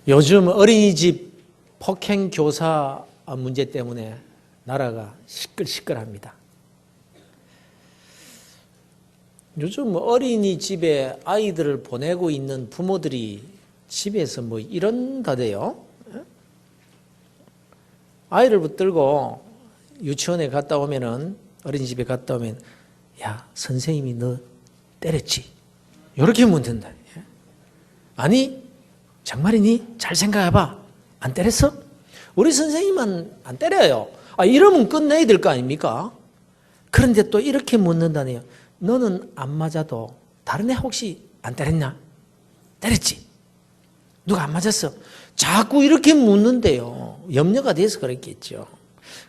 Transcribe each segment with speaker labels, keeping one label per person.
Speaker 1: 요즘 어린이집 폭행 교사 문제 때문에 나라가 시끌시끌합니다. 요즘 어린이집에 아이들을 보내고 있는 부모들이 집에서 뭐 이런다대요. 아이를 붙들고 유치원에 갔다 오면은, 어린이집에 갔다 오면, 야, 선생님이 너 때렸지? 이렇게 묻는다. 아니, 정말이니? 잘 생각해봐. 안 때렸어? 우리 선생님은 안 때려요. 이러면 끝내야 될 거 아닙니까? 그런데 또 이렇게 묻는다네요. 너는 안 맞아도 다른 애 혹시 안 때렸냐? 때렸지? 누가 안 맞았어? 자꾸 이렇게 묻는데요. 염려가 돼서 그랬겠죠.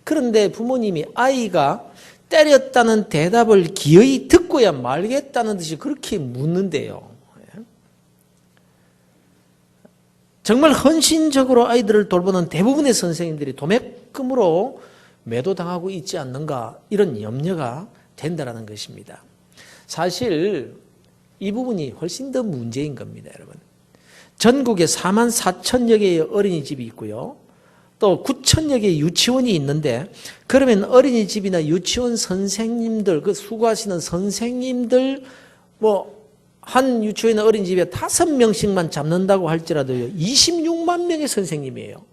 Speaker 1: 그런데 부모님이 아이가 때렸다는 대답을 기어이 듣고야 말겠다는 듯이 그렇게 묻는데요. 정말 헌신적으로 아이들을 돌보는 대부분의 선생님들이 도매금으로 매도당하고 있지 않는가, 이런 염려가 된다는 것입니다. 사실 이 부분이 훨씬 더 문제인 겁니다, 여러분. 전국에 4만 4천여 개의 어린이집이 있고요. 또 9천여 개의 유치원이 있는데, 그러면 어린이집이나 유치원 선생님들, 그 수고하시는 선생님들, 한 유치원이나 어린이집에 5명씩만 잡는다고 할지라도요, 26만 명의 선생님이에요.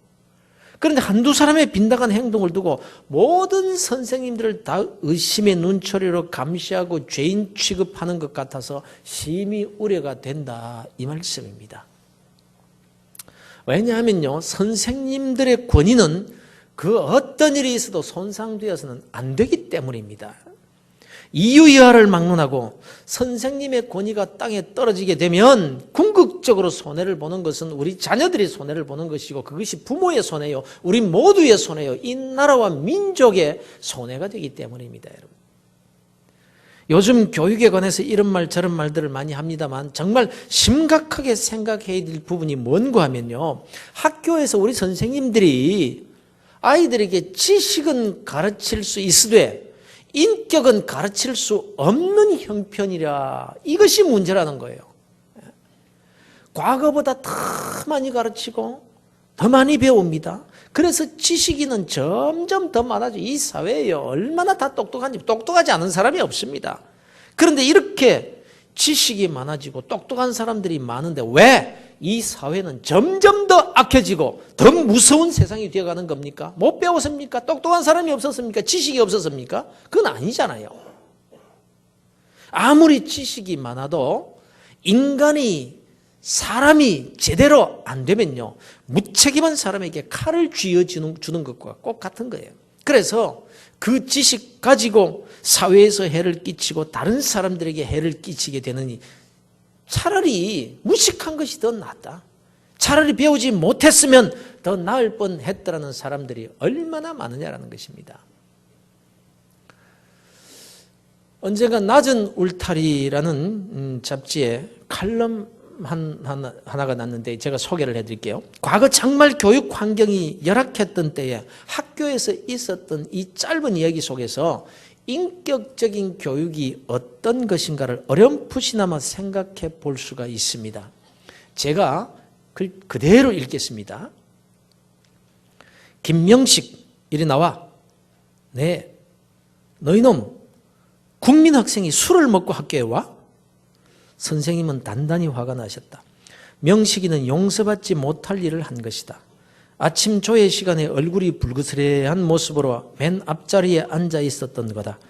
Speaker 1: 그런데 한두 사람의 빈당한 행동을 두고 모든 선생님들을 다 의심의 눈초리로 감시하고 죄인 취급하는 것 같아서 심히 우려가 된다, 이 말씀입니다. 왜냐하면요, 선생님들의 권위는 그 어떤 일이 있어도 손상되어서는 안 되기 때문입니다. 이유이하를 막론하고 선생님의 권위가 땅에 떨어지게 되면 궁극적으로 손해를 보는 것은 우리 자녀들이 손해를 보는 것이고, 그것이 부모의 손해요, 우리 모두의 손해요, 이 나라와 민족의 손해가 되기 때문입니다. 여러분, 요즘 교육에 관해서 이런 말 저런 말들을 많이 합니다만, 정말 심각하게 생각해야 될 부분이 뭔가 하면요, 학교에서 우리 선생님들이 아이들에게 지식은 가르칠 수 있으되 인격은 가르칠 수 없는 형편이라, 이것이 문제라는 거예요. 과거보다 더 많이 가르치고 더 많이 배웁니다. 그래서 지식인은 점점 더 많아져. 이 사회에 얼마나 다 똑똑한지, 똑똑하지 않은 사람이 없습니다. 그런데 이렇게 지식이 많아지고 똑똑한 사람들이 많은데 왜 이 사회는 점점 더 악해지고 더 무서운 세상이 되어가는 겁니까? 못 배웠습니까? 똑똑한 사람이 없었습니까? 지식이 없었습니까? 그건 아니잖아요. 아무리 지식이 많아도 사람이 제대로 안 되면요, 무책임한 사람에게 칼을 쥐어주는 것과 꼭 같은 거예요. 그래서 그 지식 가지고 사회에서 해를 끼치고 다른 사람들에게 해를 끼치게 되느니 차라리 무식한 것이 더 낫다, 차라리 배우지 못했으면 더 나을 뻔했다라는 사람들이 얼마나 많으냐라는 것입니다. 언젠가 낮은 울타리라는 잡지에 칼럼 하나가 났는데 제가 소개를 해드릴게요. 과거 정말 교육 환경이 열악했던 때에 학교에서 있었던 이 짧은 이야기 속에서 인격적인 교육이 어떤 것인가를 어렴풋이나마 생각해 볼 수가 있습니다. 제가 그대로 읽겠습니다. 김명식, 이리 나와. 네, 너희 놈 국민학생이 술을 먹고 학교에 와? 선생님은 단단히 화가 나셨다. 명식이는 용서받지 못할 일을 한 것이다. 아침 조회 시간에 얼굴이 불그스레한 모습으로 맨 앞자리에 앉아 있었던 거다.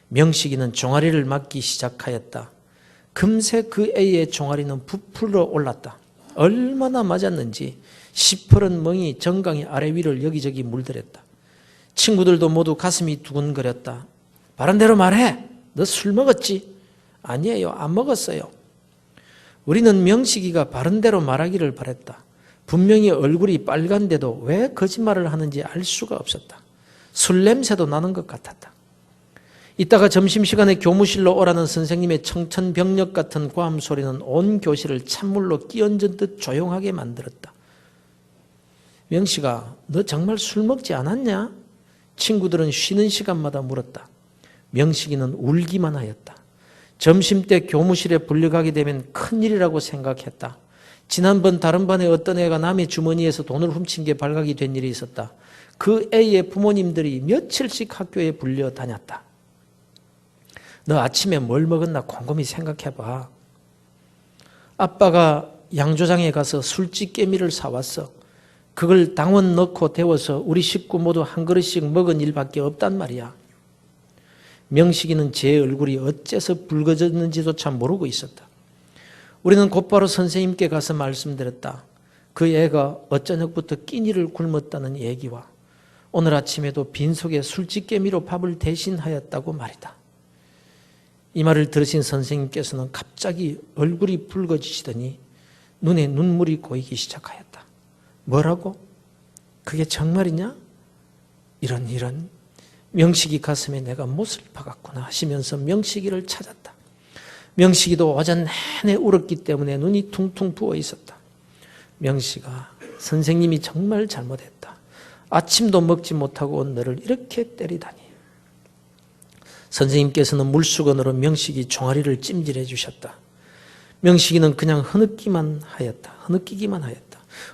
Speaker 1: 명식이는 종아리를 맞기 시작하였다. 금세 그 애의 종아리는 부풀어 올랐다. 얼마나 맞았는지 시퍼런 멍이 정강이 아래 위를 여기저기 물들였다. 친구들도 모두 가슴이 두근거렸다. 바른 대로 말해. 너 술 먹었지? 아니에요, 안 먹었어요. 우리는 명식이가 바른 대로 말하기를 바랬다. 분명히 얼굴이 빨간데도 왜 거짓말을 하는지 알 수가 없었다. 술 냄새도 나는 것 같았다. 이따가 점심시간에 교무실로 오라는 선생님의 청천벽력 같은 고함 소리는 온 교실을 찬물로 끼얹은 듯 조용하게 만들었다. 명식아, 너 정말 술 먹지 않았냐? 친구들은 쉬는 시간마다 물었다. 명식이는 울기만 하였다. 점심때 교무실에 불려가게 되면 큰일이라고 생각했다. 지난번 다른 반에 어떤 애가 남의 주머니에서 돈을 훔친 게 발각이 된 일이 있었다. 그 애의 부모님들이 며칠씩 학교에 불려 다녔다. 너 아침에 뭘 먹었나 곰곰이 생각해봐. 아빠가 양조장에 가서 술찌개미를 사왔어. 그걸 당원 넣고 데워서 우리 식구 모두 한 그릇씩 먹은 일밖에 없단 말이야. 명식이는 제 얼굴이 어째서 붉어졌는지조차 모르고 있었다. 우리는 곧바로 선생님께 가서 말씀드렸다. 그 애가 어저녁부터 끼니를 굶었다는 얘기와 오늘 아침에도 빈속에 술찌개미로 밥을 대신하였다고 말이다. 이 말을 들으신 선생님께서는 갑자기 얼굴이 붉어지시더니 눈에 눈물이 고이기 시작하였다. 뭐라고? 그게 정말이냐? 이런 명식이 가슴에 내가 못을 박았구나 하시면서 명식이를 찾았다. 명식이도 오전 내내 울었기 때문에 눈이 퉁퉁 부어 있었다. 명식아, 선생님이 정말 잘못했다. 아침도 먹지 못하고 온 너를 이렇게 때리다니. 선생님께서는 물수건으로 명식이 종아리를 찜질해 주셨다. 명식이는 그냥 흐느끼기만 하였다.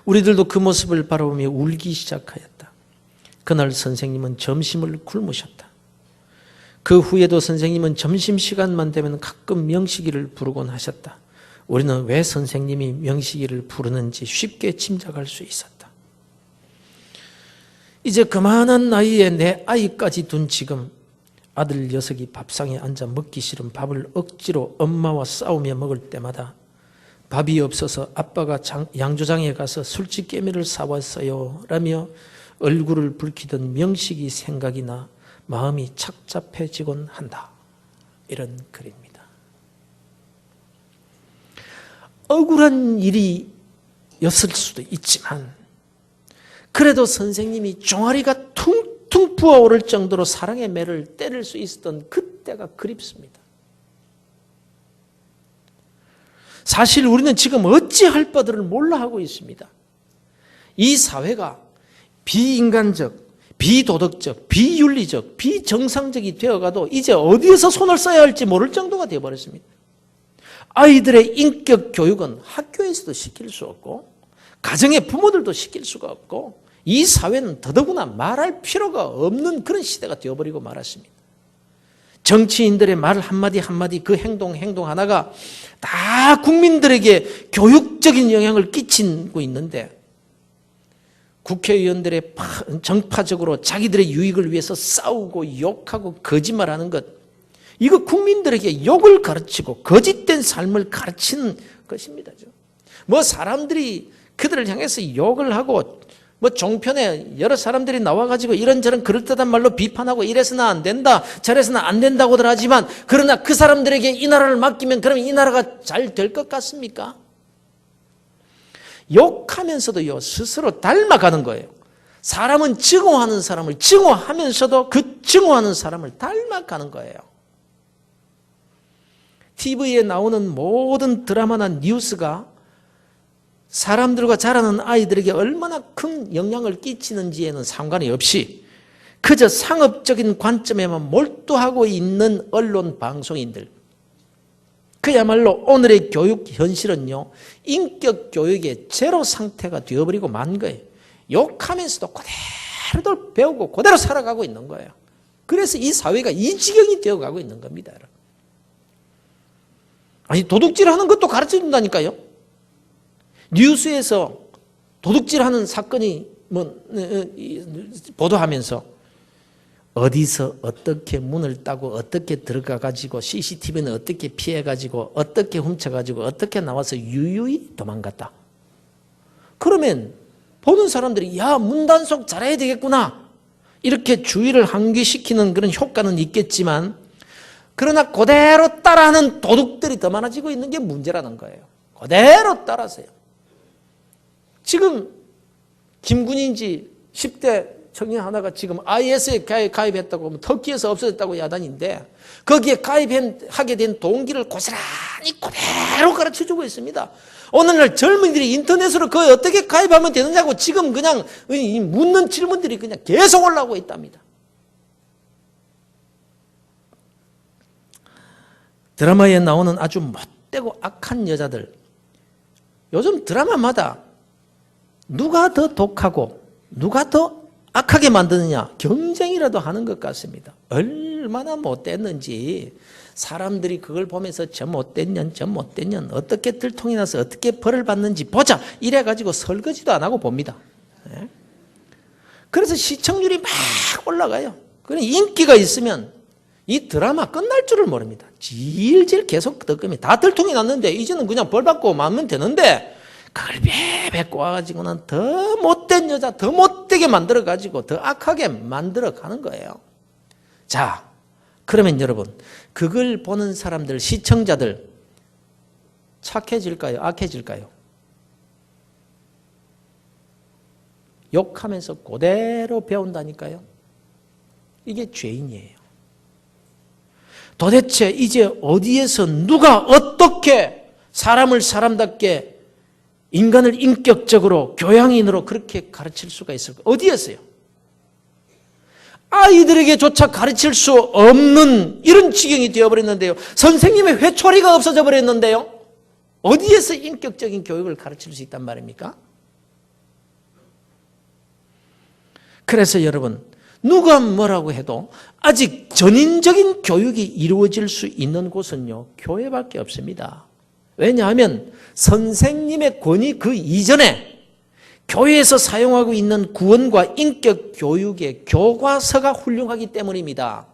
Speaker 1: 우리들도 그 모습을 바라보며 울기 시작하였다. 그날 선생님은 점심을 굶으셨다. 그 후에도 선생님은 점심시간만 되면 가끔 명식이를 부르곤 하셨다. 우리는 왜 선생님이 명식이를 부르는지 쉽게 짐작할 수 있었다. 이제 그만한 나이에 내 아이까지 둔 지금 아들 녀석이 밥상에 앉아 먹기 싫은 밥을 억지로 엄마와 싸우며 먹을 때마다 밥이 없어서 아빠가 양조장에 가서 술찌개미를 사왔어요 라며 얼굴을 붉히던 명식이 생각이 나 마음이 착잡해지곤 한다. 이런 글입니다. 억울한 일이었을 수도 있지만 그래도 선생님이 종아리가 퉁퉁 부어오를 정도로 사랑의 매를 때릴 수 있었던 그때가 그립습니다. 사실 우리는 지금 어찌할 바들을 몰라 하고 있습니다. 이 사회가 비인간적, 비도덕적, 비윤리적, 비정상적이 되어가도 이제 어디에서 손을 써야 할지 모를 정도가 되어버렸습니다. 아이들의 인격 교육은 학교에서도 시킬 수 없고 가정의 부모들도 시킬 수가 없고 이 사회는 더더구나 말할 필요가 없는 그런 시대가 되어버리고 말았습니다. 정치인들의 말 한마디 한마디 그 행동 하나가 다 국민들에게 교육적인 영향을 끼치고 있는데 국회의원들의 정파적으로 자기들의 유익을 위해서 싸우고 욕하고 거짓말하는 것, 이거 국민들에게 욕을 가르치고 거짓된 삶을 가르치는 것입니다. 뭐 사람들이 그들을 향해서 욕을 하고 뭐 종편에 여러 사람들이 나와가지고 이런저런 그럴듯한 말로 비판하고 이래서는 안 된다, 저래서는 안 된다고들 하지만 그러나 그 사람들에게 이 나라를 맡기면 그러면 이 나라가 잘 될 것 같습니까? 욕하면서도요 스스로 닮아가는 거예요. 사람은 증오하는 사람을 증오하면서도 그 증오하는 사람을 닮아가는 거예요. TV에 나오는 모든 드라마나 뉴스가 사람들과 자라는 아이들에게 얼마나 큰 영향을 끼치는지에는 상관이 없이 그저 상업적인 관점에만 몰두하고 있는 언론 방송인들, 그야말로 오늘의 교육 현실은요 인격 교육의 제로 상태가 되어버리고 만 거예요. 욕하면서도 그대로 배우고 그대로 살아가고 있는 거예요. 그래서 이 사회가 이 지경이 되어가고 있는 겁니다. 아니 도둑질하는 것도 가르쳐준다니까요. 뉴스에서 도둑질하는 사건이 보도하면서 어디서 어떻게 문을 따고 어떻게 들어가가지고 CCTV는 어떻게 피해가지고 어떻게 훔쳐가지고 어떻게 나와서 유유히 도망갔다. 그러면 보는 사람들이 야 문단속 잘해야 되겠구나 이렇게 주의를 환기시키는 그런 효과는 있겠지만 그러나 그대로 따라하는 도둑들이 더 많아지고 있는 게 문제라는 거예요. 그대로 따라서요. 지금 김군인지 10대 청년 하나가 지금 IS에 가입했다고 하면 터키에서 없어졌다고 야단인데 거기에 가입하게 된 동기를 고스란히 그대로 가르쳐주고 있습니다. 오늘날 젊은이들이 인터넷으로 그걸 어떻게 가입하면 되느냐고 지금 그냥 묻는 질문들이 그냥 계속 올라오고 있답니다. 드라마에 나오는 아주 못되고 악한 여자들, 요즘 드라마마다 누가 더 독하고 누가 더 악하게 만드느냐 경쟁이라도 하는 것 같습니다. 얼마나 못됐는지 사람들이 그걸 보면서 저 못됐년 어떻게 들통이 나서 어떻게 벌을 받는지 보자 이래가지고 설거지도 안 하고 봅니다. 그래서 시청률이 막 올라가요. 그러니 인기가 있으면 이 드라마 끝날 줄을 모릅니다. 질질 계속 덕금이 다 들통이 났는데 이제는 그냥 벌 받고 마면 되는데 그걸 베베 꼬아가지고는 더 못된 여자 더 못되게 만들어가지고 더 악하게 만들어가는 거예요. 자, 그러면 여러분 그걸 보는 사람들 시청자들 착해질까요? 악해질까요? 욕하면서 그대로 배운다니까요. 이게 죄인이에요. 도대체 이제 어디에서 누가 어떻게 사람을 사람답게 인간을 인격적으로 교양인으로 그렇게 가르칠 수가 있을까? 어디에서요? 아이들에게조차 가르칠 수 없는 이런 지경이 되어버렸는데요. 선생님의 회초리가 없어져 버렸는데요. 어디에서 인격적인 교육을 가르칠 수 있단 말입니까? 그래서 여러분 누가 뭐라고 해도 아직 전인적인 교육이 이루어질 수 있는 곳은요 교회밖에 없습니다. 왜냐하면 선생님의 권위 그 이전에 교회에서 사용하고 있는 구원과 인격 교육의 교과서가 훌륭하기 때문입니다.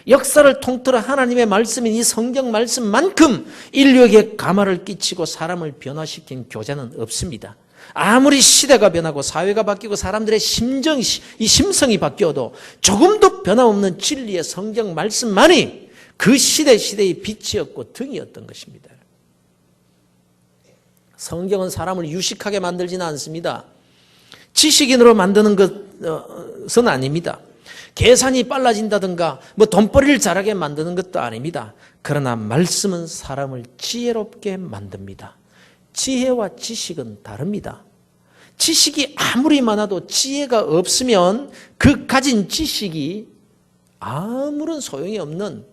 Speaker 1: 역사를 통틀어 하나님의 말씀인 이 성경 말씀만큼 인류에게 가마를 끼치고 사람을 변화시킨 교자는 없습니다. 아무리 시대가 변하고 사회가 바뀌고 사람들의 이 심성이 바뀌어도 조금도 변함없는 진리의 성경 말씀만이 그 시대의 빛이었고 등이었던 것입니다. 성경은 사람을 유식하게 만들지는 않습니다. 지식인으로 만드는 것은 아닙니다. 계산이 빨라진다든가 돈벌이를 잘하게 만드는 것도 아닙니다. 그러나 말씀은 사람을 지혜롭게 만듭니다. 지혜와 지식은 다릅니다. 지식이 아무리 많아도 지혜가 없으면 그 가진 지식이 아무런 소용이 없는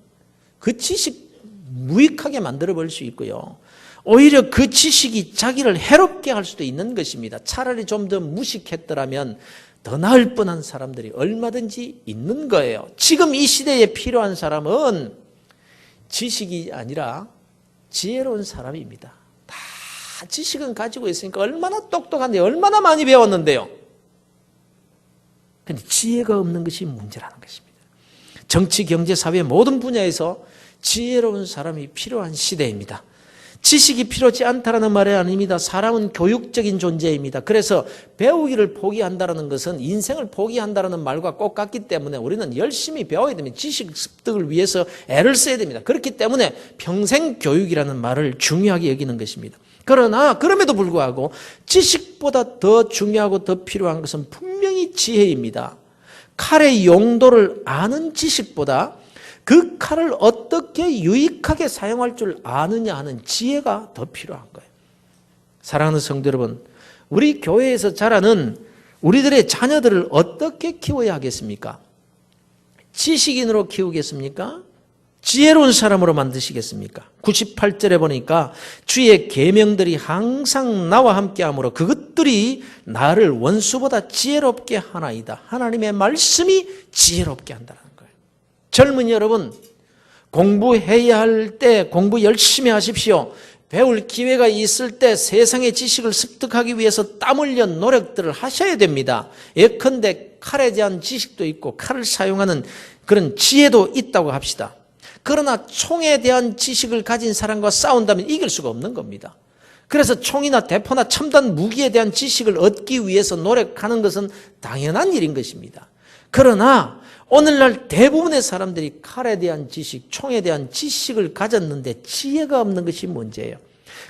Speaker 1: 그 지식 무익하게 만들어버릴 수 있고요. 오히려 그 지식이 자기를 해롭게 할 수도 있는 것입니다. 차라리 좀 더 무식했더라면 더 나을 뻔한 사람들이 얼마든지 있는 거예요. 지금 이 시대에 필요한 사람은 지식이 아니라 지혜로운 사람입니다. 다 지식은 가지고 있으니까 얼마나 똑똑한데 얼마나 많이 배웠는데요. 그런데 지혜가 없는 것이 문제라는 것입니다. 정치, 경제, 사회 모든 분야에서 지혜로운 사람이 필요한 시대입니다. 지식이 필요하지 않다는 말이 아닙니다. 사람은 교육적인 존재입니다. 그래서 배우기를 포기한다는 것은 인생을 포기한다는 말과 꼭 같기 때문에 우리는 열심히 배워야 됩니다. 지식 습득을 위해서 애를 써야 됩니다. 그렇기 때문에 평생 교육이라는 말을 중요하게 여기는 것입니다. 그러나 그럼에도 불구하고 지식보다 더 중요하고 더 필요한 것은 분명히 지혜입니다. 칼의 용도를 아는 지식보다 그 칼을 어떻게 유익하게 사용할 줄 아느냐 하는 지혜가 더 필요한 거예요. 사랑하는 성도 여러분, 우리 교회에서 자라는 우리들의 자녀들을 어떻게 키워야 하겠습니까? 지식인으로 키우겠습니까? 지혜로운 사람으로 만드시겠습니까? 98절에 보니까 주의 계명들이 항상 나와 함께하므로 그것들이 나를 원수보다 지혜롭게 하나이다. 하나님의 말씀이 지혜롭게 한다는 거예요. 젊은이 여러분, 공부해야 할 때 공부 열심히 하십시오. 배울 기회가 있을 때 세상의 지식을 습득하기 위해서 땀 흘려 노력들을 하셔야 됩니다. 예컨대 칼에 대한 지식도 있고 칼을 사용하는 그런 지혜도 있다고 합시다. 그러나 총에 대한 지식을 가진 사람과 싸운다면 이길 수가 없는 겁니다. 그래서 총이나 대포나 첨단 무기에 대한 지식을 얻기 위해서 노력하는 것은 당연한 일인 것입니다. 그러나 오늘날 대부분의 사람들이 칼에 대한 지식, 총에 대한 지식을 가졌는데 지혜가 없는 것이 문제예요.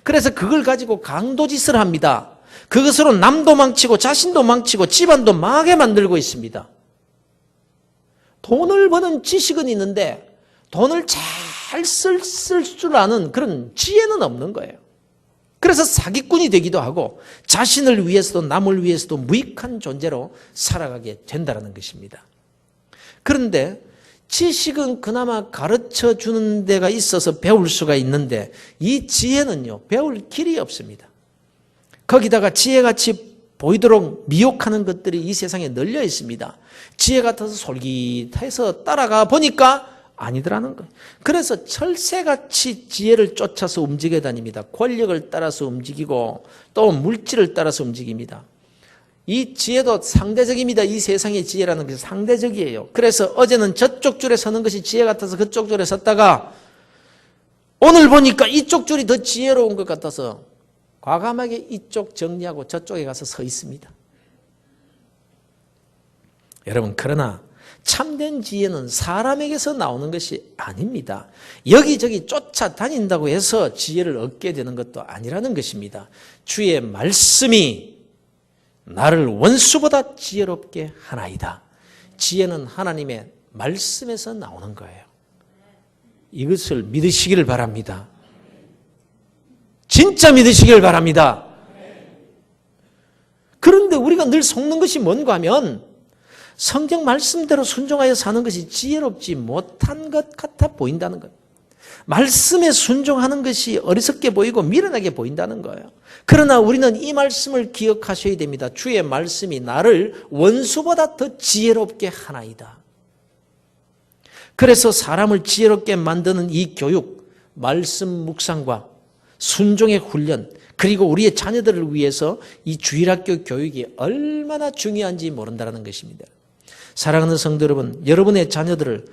Speaker 1: 그래서 그걸 가지고 강도짓을 합니다. 그것으로 남도 망치고 자신도 망치고 집안도 망하게 만들고 있습니다. 돈을 버는 지식은 있는데 돈을 잘 쓸 줄 아는 그런 지혜는 없는 거예요. 그래서 사기꾼이 되기도 하고 자신을 위해서도 남을 위해서도 무익한 존재로 살아가게 된다는 것입니다. 그런데 지식은 그나마 가르쳐 주는 데가 있어서 배울 수가 있는데 이 지혜는요, 배울 길이 없습니다. 거기다가 지혜같이 보이도록 미혹하는 것들이 이 세상에 널려 있습니다. 지혜 같아서 솔깃해서 따라가 보니까 아니더라는 거예요. 그래서 철새같이 지혜를 쫓아서 움직여 다닙니다. 권력을 따라서 움직이고 또 물질을 따라서 움직입니다. 이 지혜도 상대적입니다. 이 세상의 지혜라는 것이 상대적이에요. 그래서 어제는 저쪽 줄에 서는 것이 지혜 같아서 그쪽 줄에 섰다가 오늘 보니까 이쪽 줄이 더 지혜로운 것 같아서 과감하게 이쪽 정리하고 저쪽에 가서 서 있습니다. 여러분, 그러나 참된 지혜는 사람에게서 나오는 것이 아닙니다. 여기저기 쫓아다닌다고 해서 지혜를 얻게 되는 것도 아니라는 것입니다. 주의 말씀이 나를 원수보다 지혜롭게 하나이다. 지혜는 하나님의 말씀에서 나오는 거예요. 이것을 믿으시기를 바랍니다. 진짜 믿으시기를 바랍니다. 그런데 우리가 늘 속는 것이 뭔가 하면 성경 말씀대로 순종하여 사는 것이 지혜롭지 못한 것 같아 보인다는 것. 말씀에 순종하는 것이 어리석게 보이고 미련하게 보인다는 거예요. 그러나 우리는 이 말씀을 기억하셔야 됩니다. 주의 말씀이 나를 원수보다 더 지혜롭게 하나이다. 그래서 사람을 지혜롭게 만드는 이 교육, 말씀 묵상과 순종의 훈련, 그리고 우리의 자녀들을 위해서 이 주일학교 교육이 얼마나 중요한지 모른다는 것입니다. 사랑하는 성도 여러분, 여러분의 자녀들을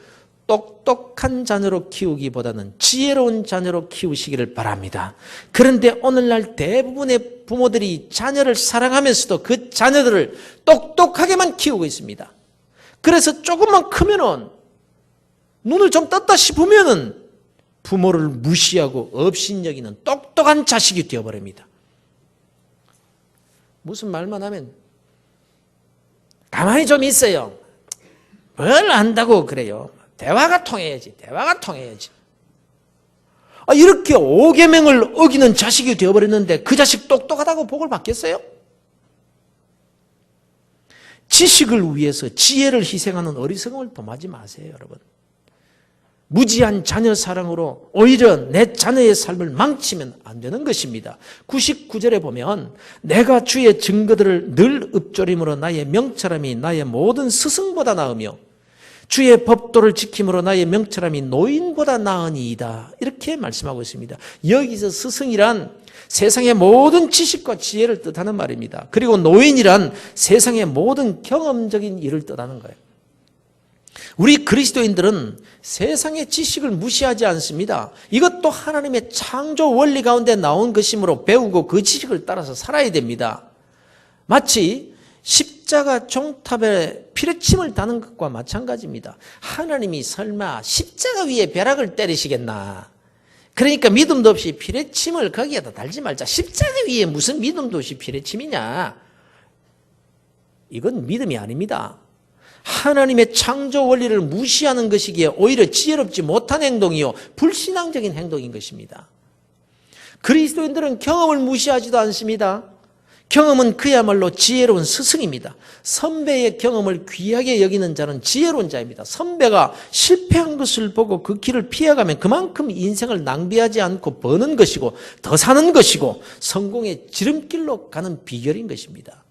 Speaker 1: 똑똑한 자녀로 키우기보다는 지혜로운 자녀로 키우시기를 바랍니다. 그런데 오늘날 대부분의 부모들이 자녀를 사랑하면서도 그 자녀들을 똑똑하게만 키우고 있습니다. 그래서 조금만 크면은 눈을 좀 떴다 싶으면은 부모를 무시하고 업신여기는 똑똑한 자식이 되어버립니다. 무슨 말만 하면 가만히 좀 있어요. 뭘 안다고 그래요. 대화가 통해야지. 대화가 통해야지. 이렇게 5계명을 어기는 자식이 되어버렸는데 그 자식 똑똑하다고 복을 받겠어요? 지식을 위해서 지혜를 희생하는 어리석음을 범하지 마세요, 여러분. 무지한 자녀 사랑으로 오히려 내 자녀의 삶을 망치면 안 되는 것입니다. 99절에 보면 내가 주의 증거들을 늘 읊조림으로 나의 명철함이 나의 모든 스승보다 나으며 주의 법도를 지킴으로 나의 명철함이 노인보다 나으니이다. 이렇게 말씀하고 있습니다. 여기서 스승이란 세상의 모든 지식과 지혜를 뜻하는 말입니다. 그리고 노인이란 세상의 모든 경험적인 일을 뜻하는 거예요. 우리 그리스도인들은 세상의 지식을 무시하지 않습니다. 이것도 하나님의 창조 원리 가운데 나온 것이므로 배우고 그 지식을 따라서 살아야 됩니다. 마치 십자가 종탑에 피뢰침을 다는 것과 마찬가지입니다. 하나님이 설마 십자가 위에 벼락을 때리시겠나? 그러니까 믿음도 없이 피뢰침을 거기에다 달지 말자. 십자가 위에 무슨 믿음도 없이 피뢰침이냐? 이건 믿음이 아닙니다. 하나님의 창조 원리를 무시하는 것이기에 오히려 지혜롭지 못한 행동이요, 불신앙적인 행동인 것입니다. 그리스도인들은 경험을 무시하지도 않습니다. 경험은 그야말로 지혜로운 스승입니다. 선배의 경험을 귀하게 여기는 자는 지혜로운 자입니다. 선배가 실패한 것을 보고 그 길을 피해가면 그만큼 인생을 낭비하지 않고 버는 것이고 더 사는 것이고 성공의 지름길로 가는 비결인 것입니다.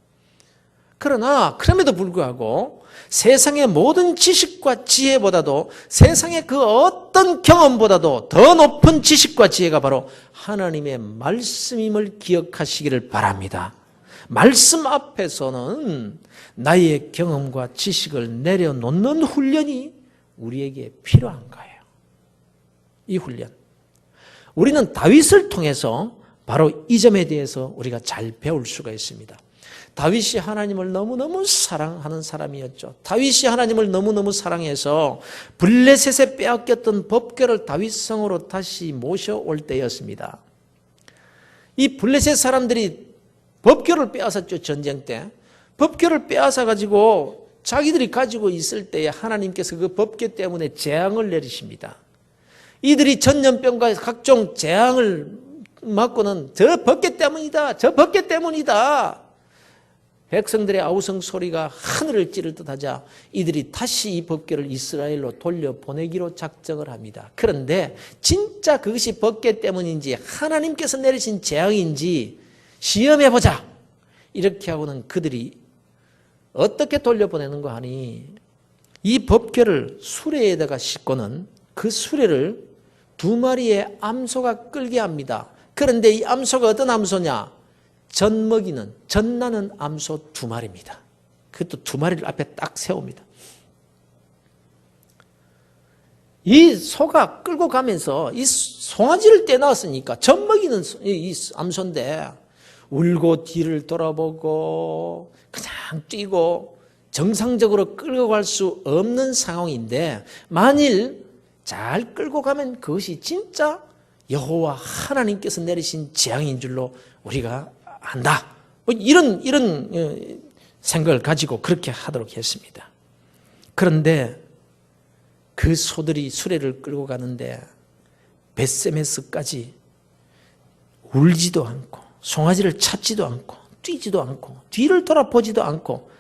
Speaker 1: 그러나 그럼에도 불구하고 세상의 모든 지식과 지혜보다도 세상의 그 어떤 경험보다도 더 높은 지식과 지혜가 바로 하나님의 말씀임을 기억하시기를 바랍니다. 말씀 앞에서는 나의 경험과 지식을 내려놓는 훈련이 우리에게 필요한 거예요. 이 훈련. 우리는 다윗을 통해서 바로 이 점에 대해서 우리가 잘 배울 수가 있습니다. 다윗이 하나님을 너무너무 사랑하는 사람이었죠. 다윗이 하나님을 너무너무 사랑해서 블레셋에 빼앗겼던 법궤를 다윗성으로 다시 모셔올 때였습니다. 이 블레셋 사람들이 법궤를 빼앗았죠. 전쟁 때. 법궤를 빼앗아 가지고 자기들이 가지고 있을 때에 하나님께서 그 법궤 때문에 재앙을 내리십니다. 이들이 전염병과 각종 재앙을 맞고는 저 법궤 때문이다. 저 법궤 때문이다. 백성들의 아우성 소리가 하늘을 찌를 듯하자 이들이 다시 이 법궤를 이스라엘로 돌려보내기로 작정을 합니다. 그런데 진짜 그것이 법궤 때문인지 하나님께서 내리신 재앙인지 시험해보자. 이렇게 하고는 그들이 어떻게 돌려보내는가 하니 이 법궤를 수레에다가 싣고는 그 수레를 2마리의 암소가 끌게 합니다. 그런데 이 암소가 어떤 암소냐? 젖나는 암소 2마리입니다. 그것도 2마리를 앞에 딱 세웁니다. 이 소가 끌고 가면서 이 송아지를 떼놨으니까 젖 먹이는 이 암소인데 울고 뒤를 돌아보고 그냥 뛰고 정상적으로 끌고 갈 수 없는 상황인데 만일 잘 끌고 가면 그것이 진짜 여호와 하나님께서 내리신 재앙인 줄로 우리가 안다. 뭐 이런 생각을 가지고 그렇게 하도록 했습니다. 그런데 그 소들이 수레를 끌고 가는데 벳세메스까지 울지도 않고 송아지를 찾지도 않고 뛰지도 않고 뒤를 돌아보지도 않고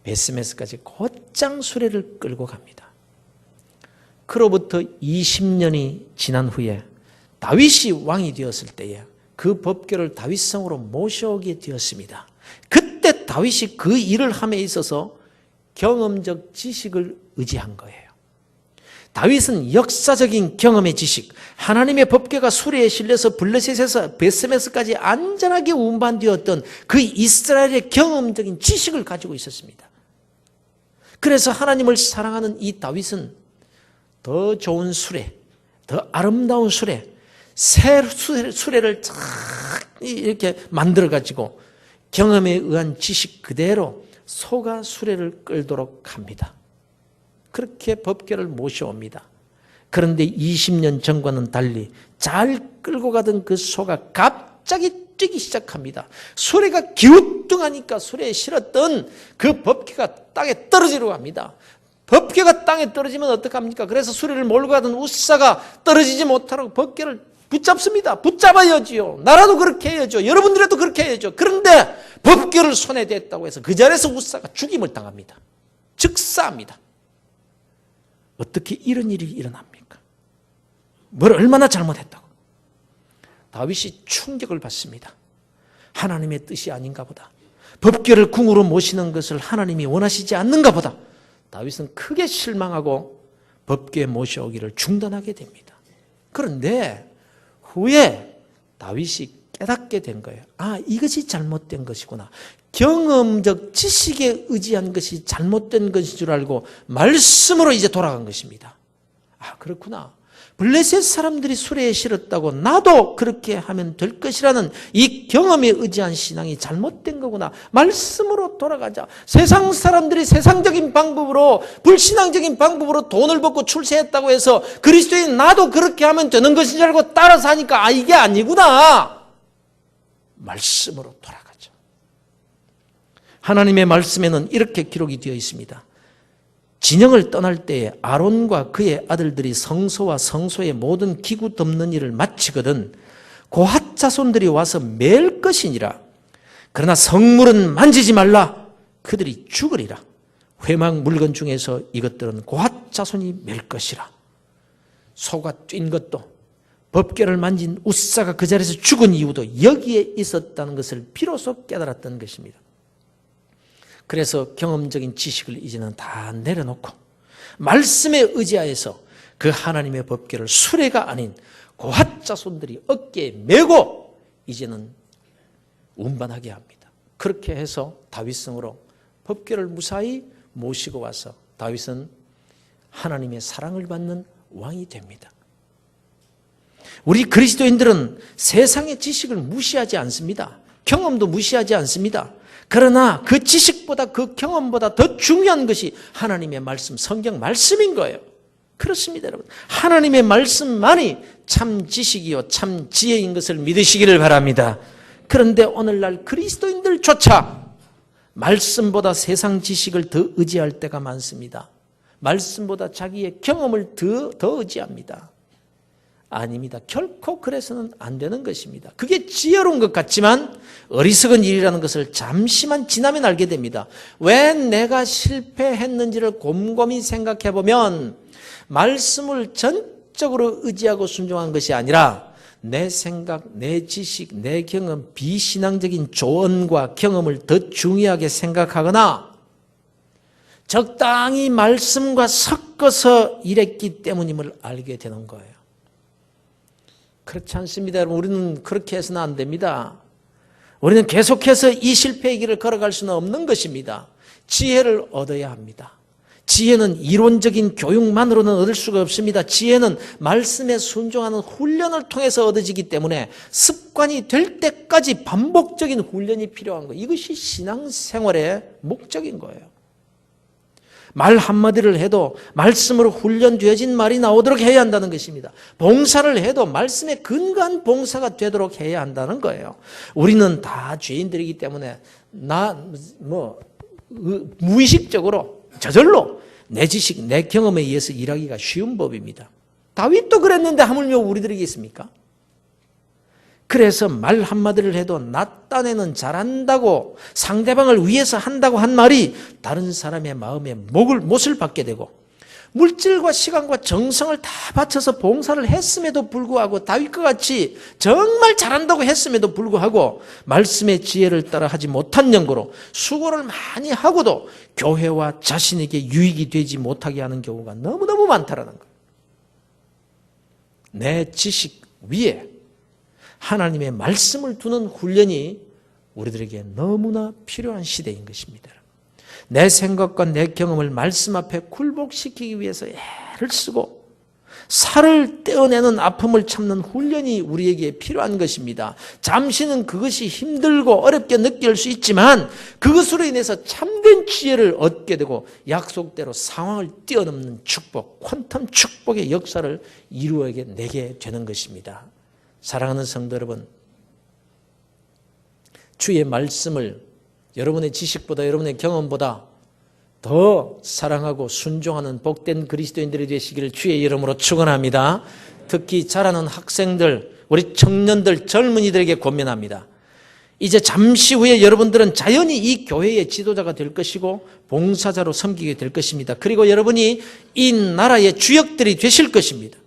Speaker 1: 벳세메스까지 곧장 수레를 끌고 갑니다. 그로부터 20년이 지난 후에 다윗이 왕이 되었을 때에 그 법궤를 다윗성으로 모셔오게 되었습니다. 그때 다윗이 그 일을 함에 있어서 경험적 지식을 의지한 거예요. 다윗은 역사적인 경험의 지식, 하나님의 법궤가 수레에 실려서 블레셋에서 벳세메스까지 안전하게 운반되었던 그 이스라엘의 경험적인 지식을 가지고 있었습니다. 그래서 하나님을 사랑하는 이 다윗은 더 좋은 수레, 더 아름다운 수레, 새 수레를 쫙 이렇게 만들어가지고 경험에 의한 지식 그대로 소가 수레를 끌도록 합니다. 그렇게 법궤를 모셔옵니다. 그런데 20년 전과는 달리 잘 끌고 가던 그 소가 갑자기 뛰기 시작합니다. 수레가 기우뚱하니까 수레에 실었던 그 법궤가 땅에 떨어지려고 합니다. 법궤가 땅에 떨어지면 어떡합니까? 그래서 수레를 몰고 가던 우사가 떨어지지 못하라고 법궤를 붙잡습니다. 붙잡아야지요. 나라도 그렇게 해야죠. 여러분들도 그렇게 해야죠. 그런데 법궤를 손에 댔다고 해서 그 자리에서 우사가 죽임을 당합니다. 즉사합니다. 어떻게 이런 일이 일어납니까? 뭘 얼마나 잘못했다고? 다윗이 충격을 받습니다. 하나님의 뜻이 아닌가 보다. 법궤를 궁으로 모시는 것을 하나님이 원하시지 않는가 보다. 다윗은 크게 실망하고 법궤 모셔오기를 중단하게 됩니다. 그런데 후에 다윗이 깨닫게 된 거예요. 아, 이것이 잘못된 것이구나. 경험적 지식에 의지한 것이 잘못된 것인 줄 알고 말씀으로 이제 돌아간 것입니다. 아, 그렇구나. 블레셋 사람들이 수레에 실었다고 나도 그렇게 하면 될 것이라는 이 경험에 의지한 신앙이 잘못된 거구나. 말씀으로 돌아가자. 세상 사람들이 세상적인 방법으로, 불신앙적인 방법으로 돈을 벌고 출세했다고 해서 그리스도인 나도 그렇게 하면 되는 것인 줄 알고 따라서 하니까 아, 이게 아니구나. 말씀으로 돌아가자. 하나님의 말씀에는 이렇게 기록이 되어 있습니다. 진영을 떠날 때에 아론과 그의 아들들이 성소와 성소의 모든 기구 덮는 일을 마치거든 고핫 자손들이 와서 맬 것이니라. 그러나 성물은 만지지 말라. 그들이 죽으리라. 회막 물건 중에서 이것들은 고핫 자손이 맬 것이라. 소가 뛴 것도 법궤를 만진 우사가 그 자리에서 죽은 이유도 여기에 있었다는 것을 비로소 깨달았던 것입니다. 그래서 경험적인 지식을 이제는 다 내려놓고 말씀에 의지하여서 그 하나님의 법궤를 수레가 아닌 고핫 자손들이 어깨에 메고 이제는 운반하게 합니다. 그렇게 해서 다윗성으로 법궤를 무사히 모시고 와서 다윗은 하나님의 사랑을 받는 왕이 됩니다. 우리 그리스도인들은 세상의 지식을 무시하지 않습니다. 경험도 무시하지 않습니다. 그러나 그 지식보다 그 경험보다 더 중요한 것이 하나님의 말씀, 성경 말씀인 거예요. 그렇습니다, 여러분. 하나님의 말씀만이 참 지식이요 참 지혜인 것을 믿으시기를 바랍니다. 그런데 오늘날 그리스도인들조차 말씀보다 세상 지식을 더 의지할 때가 많습니다. 말씀보다 자기의 경험을 더 의지합니다. 아닙니다. 결코 그래서는 안 되는 것입니다. 그게 지혜로운 것 같지만 어리석은 일이라는 것을 잠시만 지나면 알게 됩니다. 왜 내가 실패했는지를 곰곰이 생각해 보면 말씀을 전적으로 의지하고 순종한 것이 아니라 내 생각, 내 지식, 내 경험, 비신앙적인 조언과 경험을 더 중요하게 생각하거나 적당히 말씀과 섞어서 일했기 때문임을 알게 되는 거예요. 그렇지 않습니다. 여러분, 우리는 그렇게 해서는 안 됩니다. 우리는 계속해서 이 실패의 길을 걸어갈 수는 없는 것입니다. 지혜를 얻어야 합니다. 지혜는 이론적인 교육만으로는 얻을 수가 없습니다. 지혜는 말씀에 순종하는 훈련을 통해서 얻어지기 때문에 습관이 될 때까지 반복적인 훈련이 필요한 거예요. 이것이 신앙생활의 목적인 거예요. 말 한마디를 해도 말씀으로 훈련되어진 말이 나오도록 해야 한다는 것입니다. 봉사를 해도 말씀에 근거한 봉사가 되도록 해야 한다는 거예요. 우리는 다 죄인들이기 때문에 무의식적으로 저절로 내 지식, 내 경험에 의해서 일하기가 쉬운 법입니다. 다윗도 그랬는데 하물며 우리들에게 있습니까? 그래서 말 한마디를 해도 나 딴에는 잘한다고 상대방을 위해서 한다고 한 말이 다른 사람의 마음에 못을 받게 되고 물질과 시간과 정성을 다 바쳐서 봉사를 했음에도 불구하고 다윗과 같이 정말 잘한다고 했음에도 불구하고 말씀의 지혜를 따라 하지 못한 연고로 수고를 많이 하고도 교회와 자신에게 유익이 되지 못하게 하는 경우가 너무너무 많다라는 거예요. 내 지식 위에 하나님의 말씀을 두는 훈련이 우리들에게 너무나 필요한 시대인 것입니다. 내 생각과 내 경험을 말씀 앞에 굴복시키기 위해서 애를 쓰고 살을 떼어내는 아픔을 참는 훈련이 우리에게 필요한 것입니다. 잠시는 그것이 힘들고 어렵게 느낄 수 있지만 그것으로 인해서 참된 지혜를 얻게 되고 약속대로 상황을 뛰어넘는 축복, 퀀텀 축복의 역사를 이루어내게 되는 것입니다. 사랑하는 성도 여러분, 주의 말씀을 여러분의 지식보다 여러분의 경험보다 더 사랑하고 순종하는 복된 그리스도인들이 되시기를 주의 이름으로 축원합니다. 특히 자라는 학생들, 우리 청년들, 젊은이들에게 권면합니다. 이제 잠시 후에 여러분들은 자연히 이 교회의 지도자가 될 것이고 봉사자로 섬기게 될 것입니다. 그리고 여러분이 이 나라의 주역들이 되실 것입니다.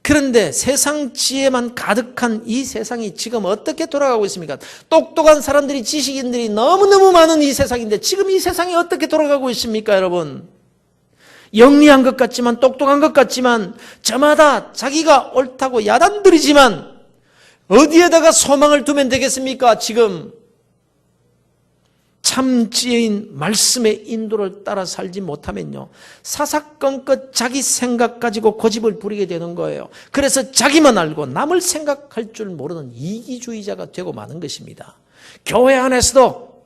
Speaker 1: 그런데 세상 지혜만 가득한 이 세상이 지금 어떻게 돌아가고 있습니까? 똑똑한 사람들이, 지식인들이 너무너무 많은 이 세상인데 지금 이 세상이 어떻게 돌아가고 있습니까, 여러분? 영리한 것 같지만, 똑똑한 것 같지만, 저마다 자기가 옳다고 야단들이지만 어디에다가 소망을 두면 되겠습니까, 지금? 참 지혜인 말씀의 인도를 따라 살지 못하면요, 사사건건 자기 생각 가지고 고집을 부리게 되는 거예요. 그래서 자기만 알고 남을 생각할 줄 모르는 이기주의자가 되고 마는 것입니다. 교회 안에서도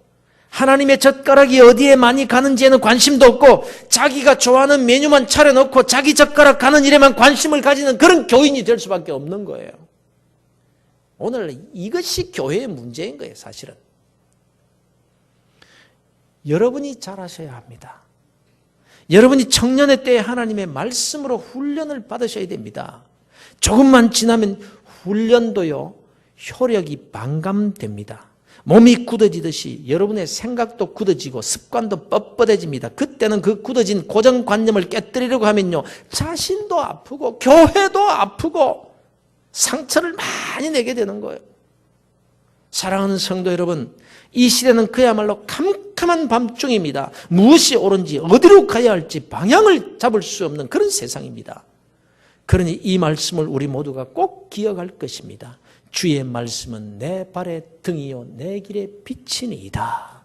Speaker 1: 하나님의 젓가락이 어디에 많이 가는지에는 관심도 없고 자기가 좋아하는 메뉴만 차려놓고 자기 젓가락 가는 일에만 관심을 가지는 그런 교인이 될 수밖에 없는 거예요. 오늘 이것이 교회의 문제인 거예요, 사실은. 여러분이 잘하셔야 합니다. 여러분이 청년의 때에 하나님의 말씀으로 훈련을 받으셔야 됩니다. 조금만 지나면 훈련도요, 효력이 반감됩니다. 몸이 굳어지듯이 여러분의 생각도 굳어지고 습관도 뻣뻣해집니다. 그때는 그 굳어진 고정관념을 깨뜨리려고 하면요, 자신도 아프고 교회도 아프고 상처를 많이 내게 되는 거예요. 사랑하는 성도 여러분, 이 시대는 그야말로 캄캄한 밤중입니다. 무엇이 옳은지 어디로 가야 할지 방향을 잡을 수 없는 그런 세상입니다. 그러니 이 말씀을 우리 모두가 꼭 기억할 것입니다. 주의 말씀은 내 발의 등이요 내 길의 빛이니이다.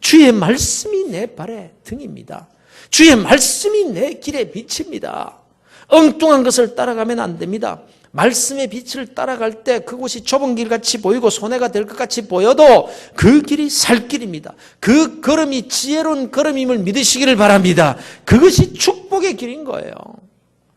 Speaker 1: 주의 말씀이 내 발의 등입니다. 주의 말씀이 내 길의 빛입니다. 엉뚱한 것을 따라가면 안 됩니다. 말씀의 빛을 따라갈 때 그곳이 좁은 길같이 보이고 손해가 될 것 같이 보여도 그 길이 살 길입니다. 그 걸음이 지혜로운 걸음임을 믿으시기를 바랍니다. 그것이 축복의 길인 거예요.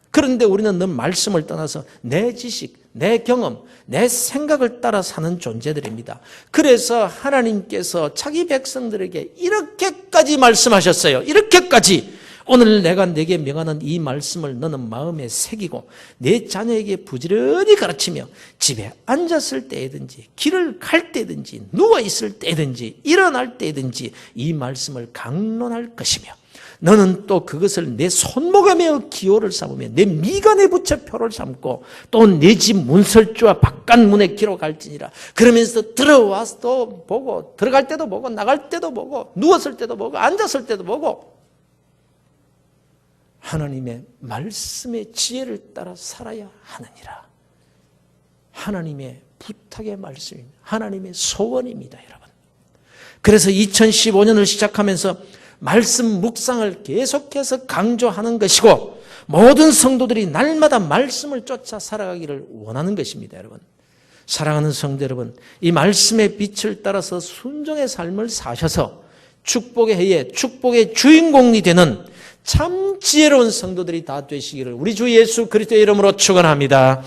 Speaker 1: 그런데 우리는 늘 말씀을 떠나서 내 지식, 내 경험, 내 생각을 따라 사는 존재들입니다. 그래서 하나님께서 자기 백성들에게 이렇게까지 말씀하셨어요. 이렇게까지 오늘 내가 내게 명하는 이 말씀을 너는 마음에 새기고 내 자녀에게 부지런히 가르치며 집에 앉았을 때든지 길을 갈 때든지 누워있을 때든지 일어날 때든지 이 말씀을 강론할 것이며 너는 또 그것을 내 손목에 메어 기호를 삼으며 내 미간에 붙여 표를 삼고 또 내 집 문설주와 바깥문에 기록할지니라. 그러면서 들어와서도 보고 들어갈 때도 보고 나갈 때도 보고 누웠을 때도 보고 앉았을 때도 보고 하나님의 말씀의 지혜를 따라 살아야 하느니라. 하나님의 부탁의 말씀입니다. 하나님의 소원입니다, 여러분. 그래서 2015년을 시작하면서 말씀 묵상을 계속해서 강조하는 것이고 모든 성도들이 날마다 말씀을 쫓아 살아가기를 원하는 것입니다, 여러분. 사랑하는 성도 여러분, 이 말씀의 빛을 따라서 순종의 삶을 사셔서 축복의 해에 축복의 주인공이 되는 참 지혜로운 성도들이 다 되시기를 우리 주 예수 그리스도의 이름으로 축원합니다.